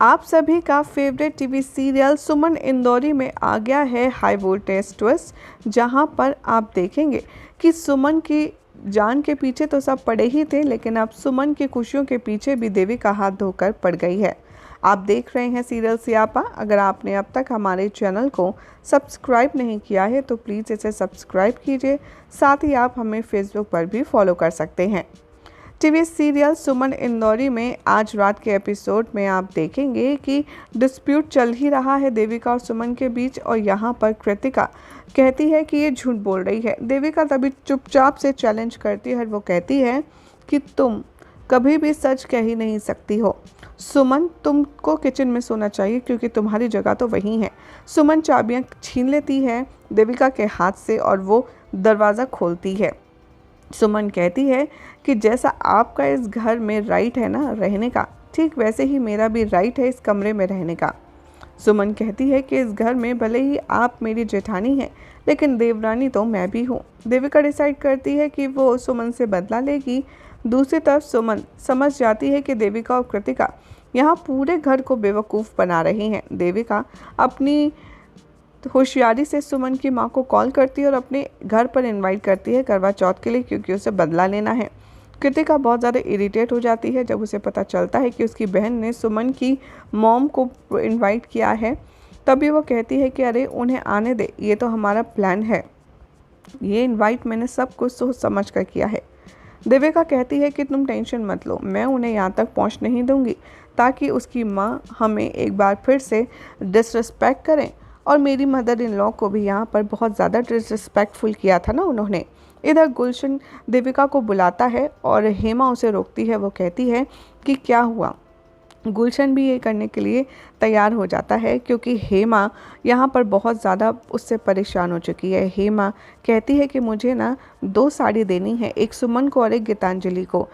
आप सभी का फेवरेट टीवी सीरियल सुमन इंदौरी में आ गया है हाई वोल्टेज ट्विस्ट, जहां पर आप देखेंगे कि सुमन की जान के पीछे तो सब पड़े ही थे, लेकिन अब सुमन की खुशियों के पीछे भी देविका हाथ धोकर पड़ गई है। आप देख रहे हैं सीरियल सियापा। अगर आपने अब तक हमारे चैनल को सब्सक्राइब नहीं किया है तो प्लीज़ इसे सब्सक्राइब कीजिए। साथ ही आप हमें फेसबुक पर भी फॉलो कर सकते हैं। टीवी सीरियल सुमन इंदौरी में आज रात के एपिसोड में आप देखेंगे कि डिस्प्यूट चल ही रहा है देविका और सुमन के बीच, और यहाँ पर कृतिका कहती है कि ये झूठ बोल रही है। देविका तभी चुपचाप से चैलेंज करती है। वो कहती है कि तुम कभी भी सच कह ही नहीं सकती हो सुमन, तुमको किचन में सोना चाहिए क्योंकि तुम्हारी जगह तो वहीं है। सुमन चाबियाँ छीन लेती है देविका के हाथ से और वो दरवाज़ा खोलती है। सुमन कहती है कि जैसा आपका इस घर में राइट है ना रहने का, ठीक वैसे ही मेरा भी राइट है इस कमरे में रहने का। सुमन कहती है कि इस घर में भले ही आप मेरी जेठानी हैं, लेकिन देवरानी तो मैं भी हूँ। देविका डिसाइड करती है कि वो सुमन से बदला लेगी। दूसरी तरफ सुमन समझ जाती है कि देविका और कृतिका यहाँ पूरे घर को बेवकूफ़ बना रही हैं। देविका अपनी होशियारी से सुमन की मां को कॉल करती है और अपने घर पर इनवाइट करती है करवा चौथ के लिए, क्योंकि उसे बदला लेना है। कृतिका बहुत ज़्यादा इरिटेट हो जाती है जब उसे पता चलता है कि उसकी बहन ने सुमन की मॉम को इनवाइट किया है। तभी वो कहती है कि अरे उन्हें आने दे, ये तो हमारा प्लान है, ये इन्वाइट मैंने सब कुछ सोच समझ कर किया है। देविका कहती है कि तुम टेंशन मत लो, मैं उन्हें यहाँ तक पहुँच नहीं दूँगी ताकि उसकी माँ हमें एक बार फिर से डिसरिस्पेक्ट करें। और मेरी मदर इन लॉ को भी यहाँ पर बहुत ज़्यादा डिसरिस्पेक्टफुल किया था ना उन्होंने। इधर गुलशन देविका को बुलाता है और हेमा उसे रोकती है। वो कहती है कि क्या हुआ। गुलशन भी ये करने के लिए तैयार हो जाता है क्योंकि हेमा यहाँ पर बहुत ज़्यादा उससे परेशान हो चुकी है। हेमा कहती है कि मुझे ना 2 साड़ी देनी है, एक सुमन को और एक गीतांजलि को।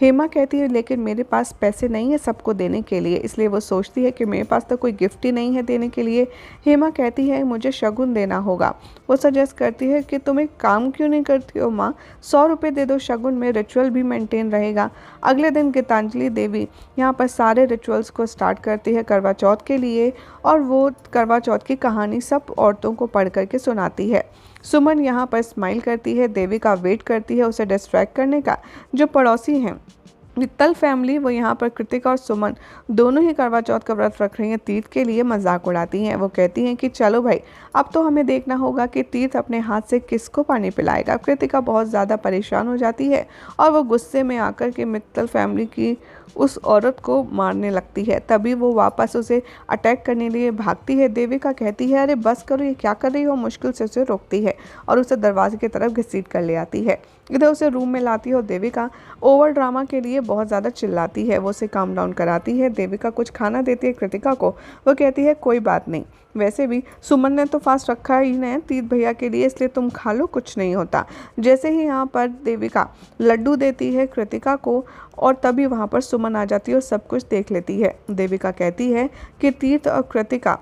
हेमा कहती है लेकिन मेरे पास पैसे नहीं है सबको देने के लिए, इसलिए वो सोचती है कि मेरे पास तो कोई गिफ्ट ही नहीं है देने के लिए। हेमा कहती है मुझे शगुन देना होगा। वो सजेस्ट करती है कि तुम एक काम क्यों नहीं करती हो माँ, 100 रुपये दे दो शगुन में, रिचुअल भी मेंटेन रहेगा। अगले दिन गीतांजलि देवी यहाँ पर सारे रिचुअल्स को स्टार्ट करती है करवा चौथ के लिए, और वो करवा चौथ की कहानी सब औरतों को पढ़ करके सुनाती है। सुमन यहाँ पर स्माइल करती है, देविका वेट करती है उसे डिस्ट्रैक्ट करने का। जो पड़ोसी हैं मित्तल फैमिली, वो यहाँ पर कृतिका और सुमन दोनों ही करवा चौथ का व्रत रख रही हैं, तीर्थ के लिए मजाक उड़ाती हैं। वो कहती हैं कि चलो भाई, अब तो हमें देखना होगा कि तीर्थ अपने हाथ से किसको पानी पिलाएगा। कृतिका बहुत ज़्यादा परेशान हो जाती है और वो गुस्से में आकर के मित्तल फैमिली की उस औरत को मारने लगती है। तभी वो वापस उसे अटैक करने लिए भागती है। देविका कहती है अरे बस करो, ये क्या कर रही हो। मुश्किल से उसे रोकती है और उसे दरवाजे की तरफ घसीट कर ले आती है। इधर उसे रूम में लाती है और देविका ओवर ड्रामा के लिए बहुत ज़्यादा चिल्लाती है। वो उसे काम डाउन कराती है। देविका कुछ खाना देती है कृतिका को। वो कहती है कोई बात नहीं, वैसे भी सुमन ने तो फास्ट रखा ही नहीं तीर्थ भैया के लिए, इसलिए तुम खा लो, कुछ नहीं होता। जैसे ही यहाँ पर देविका लड्डू देती है कृतिका को, और तभी वहाँ पर सुमन आ जाती है और सब कुछ देख लेती है। देविका कहती है कि तीर्थ और कृतिका,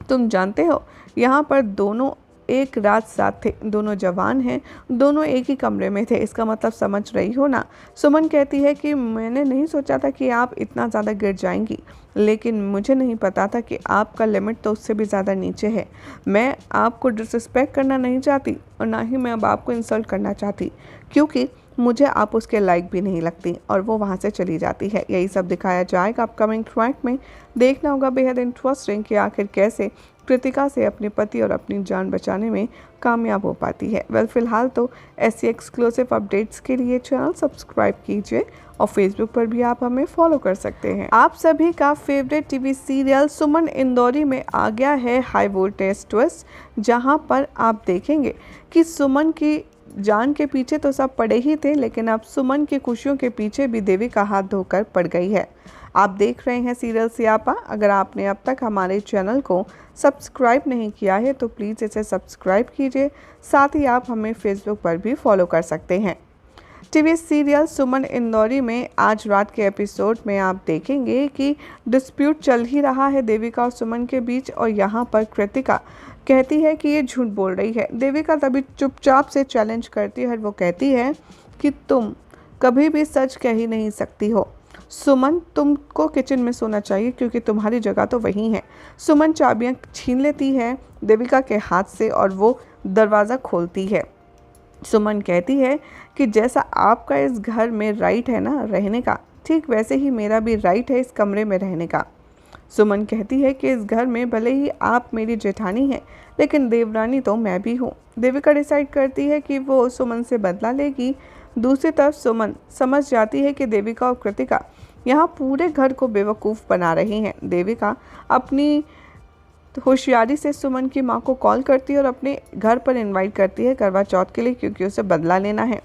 तुम जानते हो यहाँ पर दोनों एक रात साथ थे, दोनों जवान हैं, दोनों एक ही कमरे में थे, इसका मतलब समझ रही हो ना। सुमन कहती है कि मैंने नहीं सोचा था कि आप इतना ज़्यादा गिर जाएंगी, लेकिन मुझे नहीं पता था कि आपका लिमिट तो उससे भी ज़्यादा नीचे है। मैं आपको डिसरिस्पेक्ट करना नहीं चाहती और ना ही मैं अब आपको इंसल्ट करना चाहती, क्योंकि मुझे आप उसके लायक भी नहीं लगती। और वो वहाँ से चली जाती है। यही सब दिखाया जाएगा अपकमिंग ट्रैक में। देखना होगा बेहद इंटरेस्टिंग कि आखिर कैसे कृतिका से अपने पति और अपनी जान बचाने में कामयाब हो पाती है। वेल, फिलहाल तो ऐसी एक्सक्लूसिव अपडेट्स के लिए चैनल सब्सक्राइब कीजिए और फेसबुक पर भी आप हमें फॉलो कर सकते हैं। आप सभी का फेवरेट टीवी सीरियल सुमन इंदौरी में आ गया है हाई वोल्टेज ट्विस्ट, जहां पर आप देखेंगे कि सुमन की जान के पीछे तो सब पड़े ही थे, लेकिन अब सुमन की खुशियों के पीछे भी देविका हाथ धोकर पड़ गई है। आप देख रहे हैं सीरियल सियापा। अगर आपने अब तक हमारे चैनल को सब्सक्राइब नहीं किया है तो प्लीज़ इसे सब्सक्राइब कीजिए। साथ ही आप हमें फेसबुक पर भी फॉलो कर सकते हैं। टीवी सीरियल सुमन इंदौरी में आज रात के एपिसोड में आप देखेंगे कि डिस्प्यूट चल ही रहा है देविका और सुमन के बीच, और यहाँ पर कृतिका कहती है कि ये झूठ बोल रही है। देविका तभी चुपचाप से चैलेंज करती है और वो कहती है कि तुम कभी भी सच कह ही नहीं सकती हो। सुमन, तुमको किचन में सोना चाहिए क्योंकि तुम्हारी जगह तो वहीं है। सुमन चाबियां छीन लेती है देविका के हाथ से और वो दरवाज़ा खोलती है। सुमन कहती है कि जैसा आपका इस घर में राइट है ना रहने का, ठीक वैसे ही मेरा भी राइट है इस कमरे में रहने का। सुमन कहती है कि इस घर में भले ही आप मेरी जेठानी हैं, लेकिन देवरानी तो मैं भी हूँ। देविका डिसाइड करती है कि वो सुमन से बदला लेगी। दूसरी तरफ सुमन समझ जाती है कि देविका और कृतिका यहाँ पूरे घर को बेवकूफ़ बना रही हैं। देविका अपनी होशियारी से सुमन की माँ को कॉल करती है और अपने घर पर इनवाइट करती है करवा चौथ के लिए, क्योंकि उसे बदला लेना है।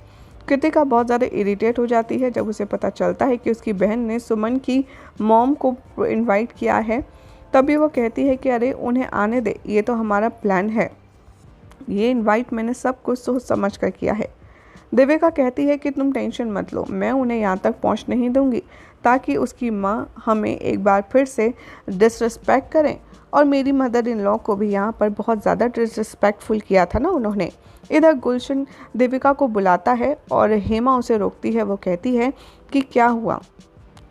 कृतिका बहुत ज़्यादा इरिटेट हो जाती है जब उसे पता चलता है कि उसकी बहन ने सुमन की मॉम को इनवाइट किया है। तभी वो कहती है कि अरे उन्हें आने दे, ये तो हमारा प्लान है, ये इनवाइट मैंने सब कुछ सोच समझ कर किया है। देविका कहती है कि तुम टेंशन मत लो, मैं उन्हें यहाँ तक पहुँच नहीं दूंगी ताकि उसकी माँ हमें एक बार फिर से डिसरिस्पेक्ट करें। और मेरी मदर इन लॉ को भी यहाँ पर बहुत ज़्यादा डिसरिस्पेक्टफुल किया था ना उन्होंने। इधर गुलशन देविका को बुलाता है और हेमा उसे रोकती है। वो कहती है कि क्या हुआ।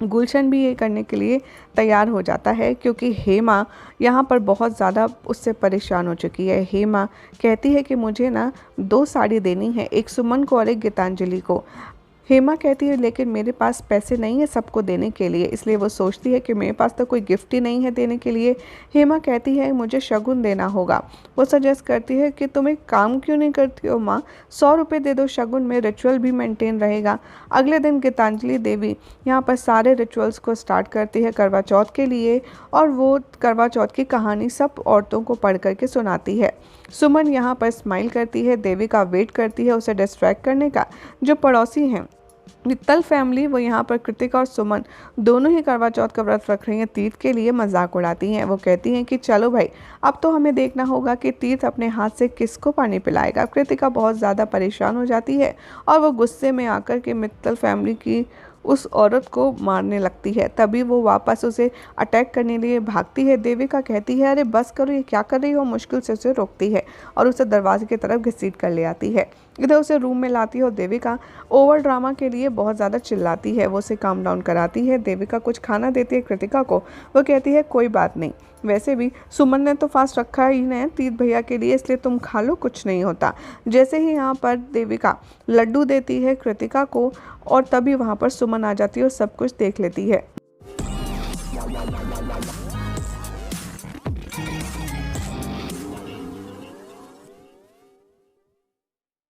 गुलशन भी ये करने के लिए तैयार हो जाता है क्योंकि हेमा यहाँ पर बहुत ज़्यादा उससे परेशान हो चुकी है। हेमा कहती है कि मुझे ना 2 साड़ी देनी है, एक सुमन को और एक गीतांजलि को। हेमा कहती है लेकिन मेरे पास पैसे नहीं है सबको देने के लिए, इसलिए वो सोचती है कि मेरे पास तो कोई गिफ्ट ही नहीं है देने के लिए। हेमा कहती है मुझे शगुन देना होगा। वो सजेस्ट करती है कि तुम एक काम क्यों नहीं करती हो माँ, 100 रुपये दे दो शगुन में, रिचुअल भी मेंटेन रहेगा। अगले दिन गीतांजलि देवी यहाँ पर सारे रिचुअल्स को स्टार्ट करती है करवा चौथ के लिए, और वो करवा चौथ की कहानी सब औरतों को पढ़ करके सुनाती है। सुमन यहाँ पर स्माइल करती है, देविका वेट करती है उसे डिस्ट्रैक्ट करने का। जो पड़ोसी हैं मित्तल फैमिली, वो यहाँ पर कृतिका और सुमन दोनों ही करवा चौथ का व्रत रख रही हैं, तीर्थ के लिए मजाक उड़ाती हैं। वो कहती हैं कि चलो भाई, अब तो हमें देखना होगा कि तीर्थ अपने हाथ से किसको पानी पिलाएगा। कृतिका बहुत ज़्यादा परेशान हो जाती है और वो गुस्से में आकर के मित्तल फैमिली की उस औरत को मारने लगती है। तभी वो वापस उसे अटैक करने लिए भागती है। देविका कहती है अरे बस करो, ये क्या कर रही हो, मुश्किल से उसे रोकती है और उसे दरवाजे की तरफ घसीट कर ले आती है। इधर उसे रूम में लाती है और देविका ओवर ड्रामा के लिए बहुत ज़्यादा चिल्लाती है। वो उसे काम डाउन कराती है। देविका कुछ खाना देती है कृतिका को। वो कहती है कोई बात नहीं, वैसे भी सुमन ने तो फास्ट रखा ही नहीं तीर्थ भैया के लिए, इसलिए तुम खा लो, कुछ नहीं होता। जैसे ही यहाँ पर देविका लड्डू देती है कृतिका को, और तभी वहाँ पर सुमन आ जाती है और सब कुछ देख लेती है।